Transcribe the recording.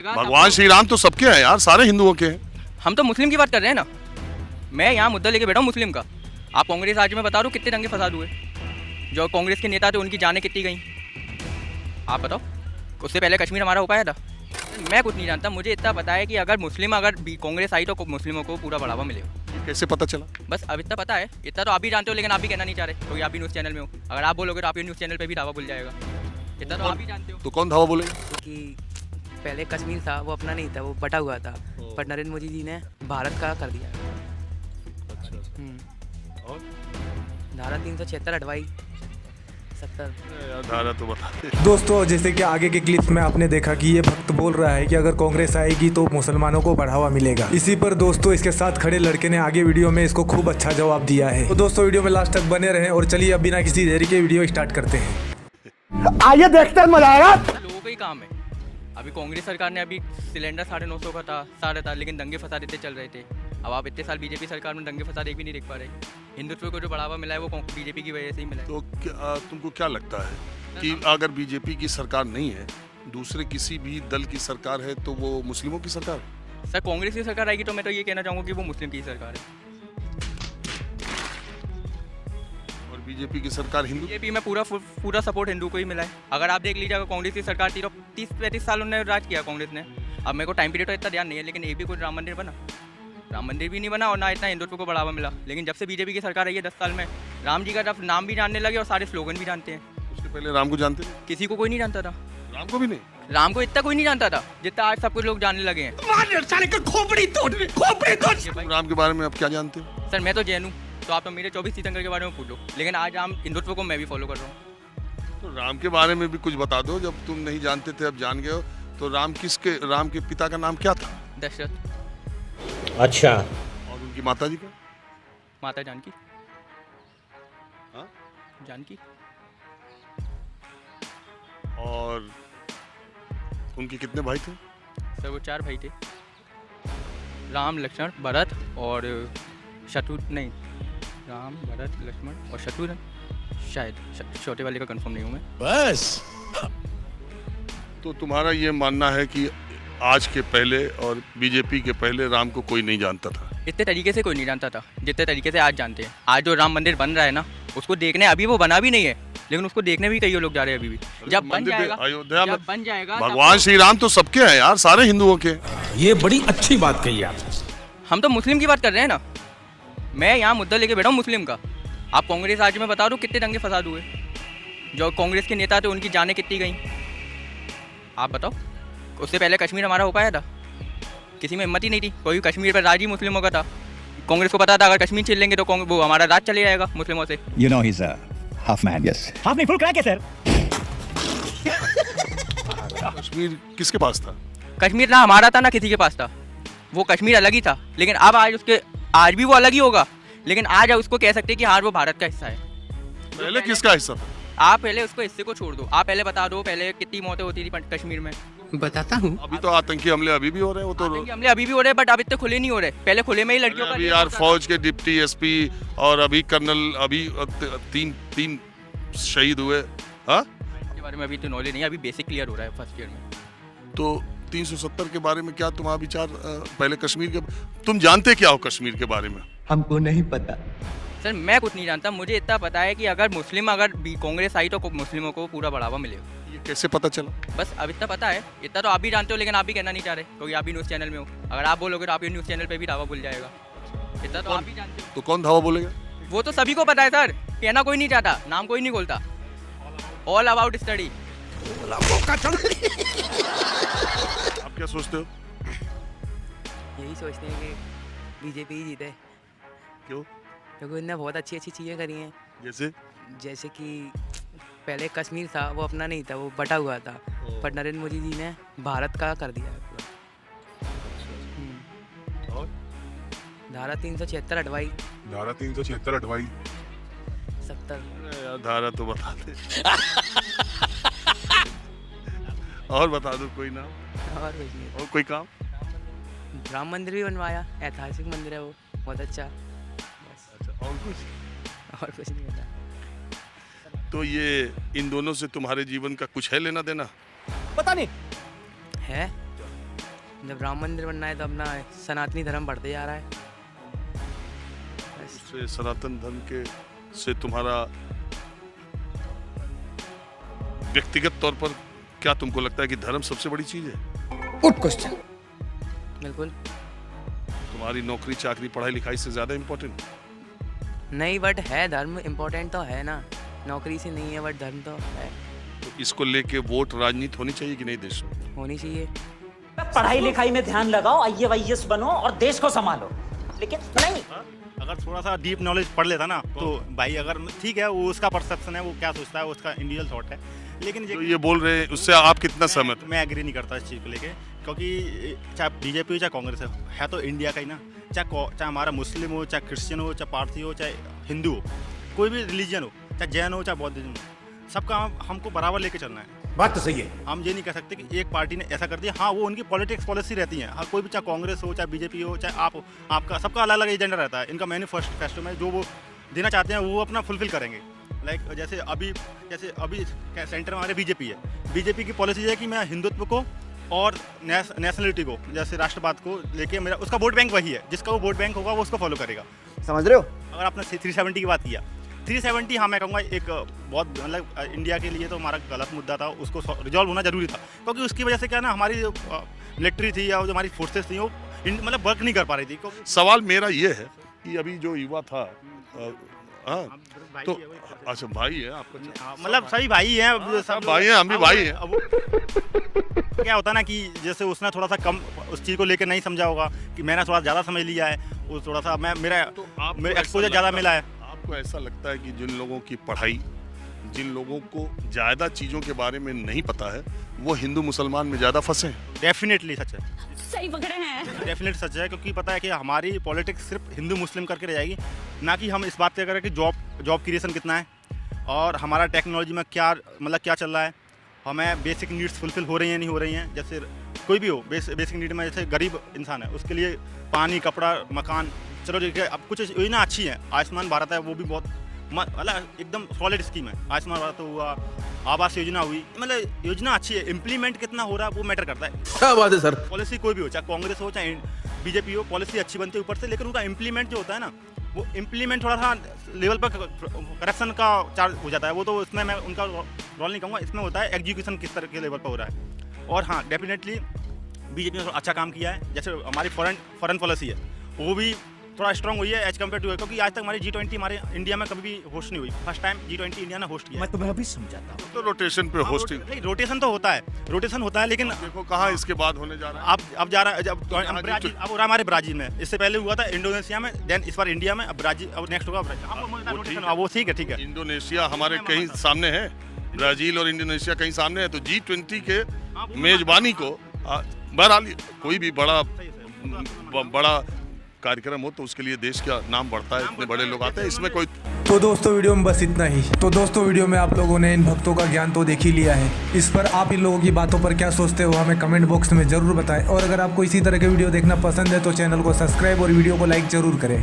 भगवान श्री राम तो सबके हैं यार, सारे हिंदुओं के हैं। हम तो मुस्लिम की बात कर रहे हैं ना। मैं यहाँ मुद्दा लेके बैठा हूँ मुस्लिम का। आप कांग्रेस राज्य में बता दो कितने दंगे फसाद हुए, जो कांग्रेस के नेता थे उनकी जानें कितनी गई, आप बताओ। उससे पहले कश्मीर हमारा हो पाया था? मैं कुछ नहीं जानता, मुझे इतना पता है कि अगर कांग्रेस आई तो मुस्लिमों को पूरा बढ़ावा मिलेगा। कैसे पता चला? बस अब इतना पता है, इतना तो आप भी जानते हो, लेकिन आप भी कहना नहीं चाह रहे क्योंकि आप भी न्यूज़ चैनल में हो। अगर आप बोलोगे तो आपके न्यूज़ चैनल पे भी दावा खुल जाएगा। इतना तो आप भी जानते हो तो कौन धावा बोलेगा? कि पहले कश्मीर था वो अपना नहीं था, वो बटा हुआ था, पर नरेंद्र मोदी जी ने भारत का कर दिया। और धारा 376 हटवाई, 70। यार धारा तो बता दे। दोस्तों, जैसे कि आगे के क्लिप्स में आपने देखा कि ये भक्त बोल रहा है कि अगर कांग्रेस आएगी तो मुसलमानों को बढ़ावा मिलेगा। इसी पर दोस्तों इसके साथ खड़े लड़के ने आगे वीडियो में इसको खूब अच्छा जवाब दिया है। तो दोस्तों वीडियो में लास्ट तक बने रहें और चलिए अब बिना किसी देरी के वीडियो स्टार्ट करते हैं। आइए देखते हैं, मजा आएगा। लोगों का ही काम है। अभी कांग्रेस सरकार ने अभी सिलेंडर 950 का था, साढ़े था, लेकिन दंगे फसाद इतने चल रहे थे। अब आप इतने साल बीजेपी सरकार में दंगे फसाद एक भी नहीं देख पा रहे। हिंदुत्व को जो बढ़ावा मिला है वो बीजेपी की वजह से ही मिला है। तो तुमको क्या लगता है कि अगर बीजेपी की सरकार नहीं है, दूसरे किसी भी दल की सरकार है, तो वो मुस्लिमों की सरकार है? सर कांग्रेस की सरकार आएगी तो मैं तो ये कहना चाहूँगा कि वो मुस्लिम की सरकार है। और बीजेपी की सरकार हिंदू? बीजेपी में पूरा सपोर्ट हिंदू को ही मिला है। अगर आप देख लीजिए, अगर कांग्रेस की सरकार थी तो 30-35 साल उन्होंने राज किया कांग्रेस ने। अब मेरे को टाइम पीरियड तो इतना ध्यान नहीं है, लेकिन एक भी कोई राम मंदिर बना? राम मंदिर भी नहीं बना और ना इतना हिंदुत्व को बढ़ावा मिला। लेकिन जब से बीजेपी की सरकार आई है 10 साल में, राम जी का नाम भी जानने लगे और सारे स्लोगन भी जानते हैं। उसके पहले राम को जानते थे? किसी को कोई नहीं जानता था। राम को भी नहीं? राम को इतना कोई नहीं जानता था जितना आज सब कुछ लोग जानने लगे हैं। तुम राम के बारे में अब क्या जानते हो? सर मैं तो जैन हूँ, तो आप तो मेरे 24 तीर्थंकर के बारे में पूछ लो, लेकिन आज राम हिंदुत्व को मैं भी फॉलो कर रहा हूँ। तो राम के बारे में भी कुछ बता दो, जब तुम नहीं जानते थे अब जान गए हो। तो राम के पिता का नाम क्या था? दशरथ। अच्छा, और उनकी माता जी का? माता जानकी। हाँ? जानकी। और उनके कितने भाई थे? सर वो 4 भाई थे, राम लक्ष्मण भरत और राम भरत लक्ष्मण और शत्रुघ्न। शायद छोटे वाले का कंफर्म नहीं हूँ मैं। बस। तो तुम्हारा ये मानना है कि आज के पहले और बीजेपी के पहले राम को कोई नहीं जानता था? इतने तरीके से कोई नहीं जानता था जितने तरीके से आज जानते हैं। आज जो राम मंदिर बन रहा है ना, उसको देखने, अभी वो बना भी नहीं है, लेकिन उसको देखने भी कई लोग जा रहे हैं अभी भी। जब बन जाएगा, अयोध्या में जब बन जाएगा, भगवान श्री राम तो सबके हैं यार, सारे हिंदुओं के हैं। ये बड़ी अच्छी बात कही आप। हम तो मुस्लिम की बात कर रहे हैं ना। मैं यहाँ मुद्दा लेके बैठा हूँ मुस्लिम का। आप कांग्रेस राज्य में बता दो कितने दंगे फसाद हुए, जो कांग्रेस के नेता थे उनकी जानें कितनी गई, आप बताओ। उससे पहले कश्मीर हमारा हो पाया था? किसी में हिम्मत ही नहीं थी, कोई कश्मीर पर राज ही मुस्लिमों का था। कांग्रेस को पता था अगर कश्मीर छीन लेंगे तो वो हमारा राज चले जाएगा मुस्लिमों से। You know he's a half man, yes. Half नहीं, फुल क्रैक है सर। कश्मीर किसके पास था? कश्मीर ना हमारा था ना किसी के पास था, वो कश्मीर अलग ही था। लेकिन अब आज भी वो अलग ही होगा, लेकिन आज उसको कह सकते हैं कि हाँ वो भारत का हिस्सा है। पहले किसका हिस्सा था? आप पहले उसको हिस्से को छोड़ दो, आप पहले बता दो पहले कितनी मौतें होती थी कश्मीर में। बताता हूँ। अभी तो आतंकी हमले अभी भी हो रहे हैं, वो तो हमले अभी भी हो रहे हैं, बट अब इतने खुले नहीं हो रहे। पहले खुले में ही लड़कियों का अभी यार फौज के डिप्टी एसपी और अभी कर्नल, अभी तीन शहीद हुए। हाँ, के बारे में अभी तो नॉलेज नहीं है, अभी बेसिक क्लियर हो रहा है फर्स्ट ईयर में। तो 370 के बारे में क्या तुम्हारा विचार? पहले कश्मीर के, तुम जानते क्या हो कश्मीर के बारे में? हमको नहीं पता। सर मैं कुछ नहीं जानता, मुझे इतना पता है कि अगर कांग्रेस आई तो मुस्लिमों को पूरा बढ़ावा मिलेगा। ये कैसे पता चला? बस अब इतना पता है, इतना तो आप भी जानते हो, लेकिन आप भी कहना नहीं चाह रहे क्योंकि आप भी न्यूज़ चैनल में हो। अगर आप बोलोगे तो आपके न्यूज़ चैनल पे भी दावा खुल जाएगा। इतना तो आप भी जानते हो। तो कौन धावा बोलेगा? वो तो सभी को पता है सर, कहना कोई नहीं चाहता, नाम कोई नहीं खोलता। All about study. आप क्या सोचते हो? यही सोचते हैं कि बीजेपी ही जीते, क्यों? क्योंकि उन्होंने बहुत अच्छी अच्छी चीज़ें करी हैं। जैसे कि पहले कश्मीर था वो अपना नहीं था, वो बटा हुआ था, पर नरेंद्र मोदी जी ने भारत का कर दिया है पूरा। और धारा 376 हटवाई, धारा 376 हटवाई, 70। यार धारा तो बता दे। और बता दो कोई नाम और कुछ नहीं। और कोई काम? राम मंदिर भी बनवाया, ऐतिहासिक मंदिर है वो, बहुत अच्छा। बस अच्छा, और कुछ? नहीं होता। तो ये इन दोनों से तुम्हारे जीवन का कुछ है लेना देना? पता नहीं है जब राम मंदिर बनना है तो अपना सनातनी धर्म बढ़ते जा रहा है। बस से सनातन धर्म के से तुम्हारा व्यक्तिगत तौर पर क्या तुमको लगता है कि धर्म सबसे बड़ी चीज है? बिल्कुल तुम्हारी नौकरी चाकरी पढ़ाई लिखाई से ज्यादा इम्पोर्टेंट? नहीं, बट है धर्म इम्पोर्टेंट तो है ना, नौकरी से नहीं है बट धर्म तो है, तो इसको लेके वोट राजनीति होनी चाहिए कि नहीं देश में? होनी चाहिए। पढ़ाई लिखाई में ध्यान लगाओ, IAS बनो और देश को संभालो, लेकिन नहीं। अगर थोड़ा सा डीप नॉलेज पढ़ लेता ना तो भाई, अगर ठीक है वो उसका परसेप्शन है, वो क्या सोचता है, वो उसका इंडिविजुअल थॉट है, लेकिन जो ये बोल रहे हैं उससे आप कितना सहमत? मैं एग्री नहीं करता इस चीज़ को लेके, क्योंकि चाहे बीजेपी हो चाहे कांग्रेस है तो इंडिया का ही ना। चाहे हमारा मुस्लिम हो, चाहे क्रिश्चियन हो, चाहे पारसी हो, चाहे हिंदू हो, कोई भी रिलीजन हो, चाहे जैन हो चाहे बौद्धिज्म हो, सबका हमको बराबर लेके चलना है। बात तो सही है। हम ये नहीं कह सकते कि एक पार्टी ने ऐसा कर दिया। हाँ, वो उनकी पॉलिटिक्स पॉलिसी रहती है, हाँ, कोई भी चाहे कांग्रेस हो चाहे बीजेपी हो चाहे आप हो, आपका सबका अलग अलग एजेंडा रहता है। इनका मैनिफेस्टो में जो वो देना चाहते हैं वो अपना फुलफिल करेंगे। लाइक जैसे अभी सेंटर में हमारे बीजेपी है, बीजेपी की पॉलिसी है कि मैं हिंदुत्व को और नेशनलिटी को, जैसे राष्ट्रवाद को लेके मेरा उसका वोट बैंक वही है, जिसका वो वोट बैंक होगा वो उसको फॉलो करेगा। समझ रहे हो? अगर आपने 370 की बात किया, 370 हाँ मैं कहूँगा एक बहुत मतलब इंडिया के लिए तो हमारा गलत मुद्दा था, उसको रिजॉल्व होना जरूरी था, क्योंकि उसकी वजह से क्या ना हमारी जो मिलिट्री थी या जो हमारी फोर्सेस थी वो मतलब वर्क नहीं कर पा रही थी। सवाल मेरा ये है कि अभी जो युवा था, हाँ तो अच्छा भाई है आपका? मतलब सभी भाई हैं, सब भाई हैं, हम भी भाई हैं। अब क्या होता है ना कि जैसे उसने थोड़ा सा कम उस चीज़ को लेकर नहीं समझा होगा कि मैंने थोड़ा ज़्यादा समझ लिया है, वो थोड़ा सा मेरा एक्सपोजर ज़्यादा मिला है। आपको ऐसा लगता है कि जिन लोगों की पढ़ाई, जिन लोगों को ज़्यादा चीज़ों के बारे में नहीं पता है, वो हिंदू मुसलमान में ज़्यादा फंसे हैं? डेफिनेटली सच है, सही पकड़े हैं। डेफिनेट सच है, क्योंकि पता है कि हमारी पॉलिटिक्स सिर्फ हिंदू मुस्लिम करके रह जाएगी, ना कि हम इस बात पे करें कि जॉब क्रिएशन कितना है और हमारा टेक्नोलॉजी में क्या क्या चल रहा है, हमें बेसिक नीड्स फुलफिल हो रही हैं नहीं हो रही हैं। जैसे कोई भी हो बेसिक नीड में, जैसे गरीब इंसान है उसके लिए पानी, कपड़ा, मकान, चलो ठीक है। अब कुछ योजना अच्छी है, आयुष्मान भारत है, वो भी बहुत मतलब एकदम सॉलिड स्कीम है। आयुष्मान भारत हुआ, आवास योजना हुई, मतलब योजना अच्छी है, इम्प्लीमेंट कितना हो रहा है वो मैटर करता है। क्या बात है सर। पॉलिसी कोई भी हो, चाहे कांग्रेस हो चाहे बीजेपी हो, पॉलिसी अच्छी बनती है ऊपर से, लेकिन उनका इम्प्लीमेंट जो होता है ना, वो इम्प्लीमेंट थोड़ा सा लेवल पर करप्शन का चार्ज हो जाता है। वो तो इसमें मैं उनका रोल नहीं कहूँगा, इसमें होता है एग्जीक्यूशन किस तरह के लेवल पर हो रहा है। और हाँ, डेफिनेटली बीजेपी ने अच्छा काम किया है। जैसे हमारी फॉरेन पॉलिसी है वो भी थोड़ा स्ट्रॉन्ग हुई है एज कम्पेयर टू, क्योंकि आज तक हमारी G20 हमारे इंडिया में कभी भी होस्ट नहीं हुई। फर्स्ट टाइम G20 इंडिया ने होस्ट किया। मैं तुम्हें अभी समझाता हूँ। तो रोटेशन पे होस्टिंग, नहीं, रोटेशन तो होता है, रोटेशन होता है, लेकिन देखो कहाँ इसके बाद होने जा रहा है। अब जा रहा है, अब ब्राजील, अब हो रहा है हमारे ब्राजील में, इससे पहले हुआ था इंडोनेशिया में, देन इस बार इंडिया में, अब ब्राजील, अब नेक्स्ट होगा ब्राजील। वो ठीक है। इंडोनेशिया हमारे कहीं सामने है, ब्राजील और इंडोनेशिया कहीं सामने है, तो G20 के मेजबानी को बहरहाल कोई भी बड़ा कार्यक्रम हो तो उसके लिए देश का नाम बढ़ता है, इतने बड़े लोग आते हैं, इसमें कोई। तो दोस्तों वीडियो में बस इतना ही। तो दोस्तों वीडियो में आप लोगों ने इन भक्तों का ज्ञान तो देख ही लिया है, इस पर आप इन लोगों की बातों पर क्या सोचते हो हमें कमेंट बॉक्स में जरूर बताएं। और अगर आपको इसी तरह के वीडियो देखना पसंद है तो चैनल को सब्सक्राइब और वीडियो को लाइक जरूर करें।